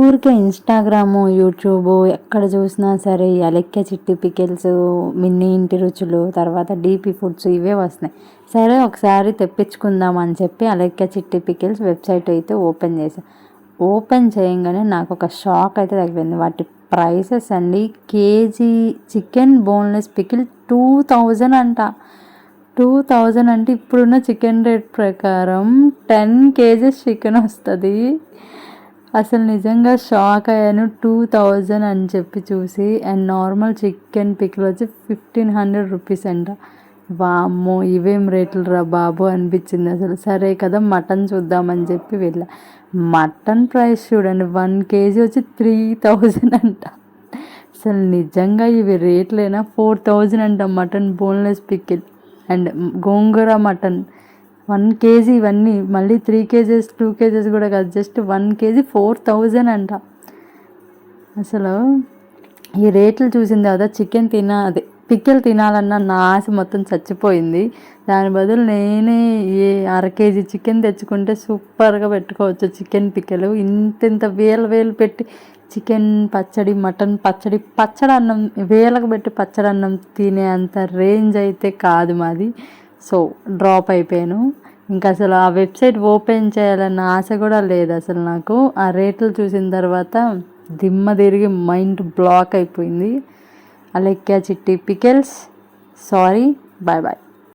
ఊరికే Instagram, YouTube ఎక్కడ చూసినా సరే ఈ అలెక్కే చిట్టి పికిల్స్, మిన్నీ ఇంటి రుచులు, తర్వాత డీపీ ఫుడ్స్ ఇవే వస్తున్నాయి. సరే ఒకసారి తెప్పించుకుందాం అని చెప్పి అలెక్కే చిట్టి పికిల్స్ వెబ్సైట్ అయితే ఓపెన్ చేశాను. ఓపెన్ చేయంగానే నాకు ఒక షాక్ అయితే తగిలింది. వాటి ప్రైసెస్ అండి, కేజీ చికెన్ బోన్లెస్ పికిల్ 2000 అంట. 2000 అంటే ఇప్పుడున్న చికెన్ రేట్ ప్రకారం 10 కేజీస్ చికెన్ వస్తుంది. అసలు నిజంగా షాక్ అయ్యాను 2000 అని చెప్పి చూసి. అండ్ నార్మల్ చికెన్ పికిల్ వచ్చి 1500 రూపీస్ అంట. వామ్మో ఇవేం రేట్లు రా బాబు అనిపించింది అసలు. సరే కదా మటన్ చూద్దామని చెప్పి వెళ్ళా. మటన్ ప్రైస్ చూడండి, 1 కేజీ వచ్చి 3000 అంట. అసలు నిజంగా ఇవి రేట్లేనా? 4000 అంట mutton boneless pickle. And gongura mutton 1 KG, ఇవన్నీ మళ్ళీ 3 కేజెస్ 2 కేజెస్ కూడా కాదు, జస్ట్ 1 కేజీ 4000 అంట. అసలు ఈ రేట్లు చూసిన తర్వాత చికెన్ పికిల్ తినాలన్న నా ఆశ మొత్తం చచ్చిపోయింది. దాని బదులు నేనే అర కేజీ చికెన్ తెచ్చుకుంటే సూపర్గా పెట్టుకోవచ్చు చికెన్ పికిల్. ఇంత వేలు పెట్టి చికెన్ పచ్చడి, మటన్ పచ్చడి, అన్నం వేలకు పెట్టి పచ్చడి అన్నం తినే అంత రేంజ్ అయితే కాదు మాది. సో డ్రాప్ అయిపోయాను. ఇంకా అసలు ఆ వెబ్సైట్ ఓపెన్ చేయాలన్న ఆశ కూడా లేదు అసలు నాకు. ఆ రేట్లు చూసిన తర్వాత దిమ్మ తిరిగి మైండ్ బ్లాక్ అయిపోయింది. అలెక్కే చిట్టి పికిల్స్. Sorry, bye bye.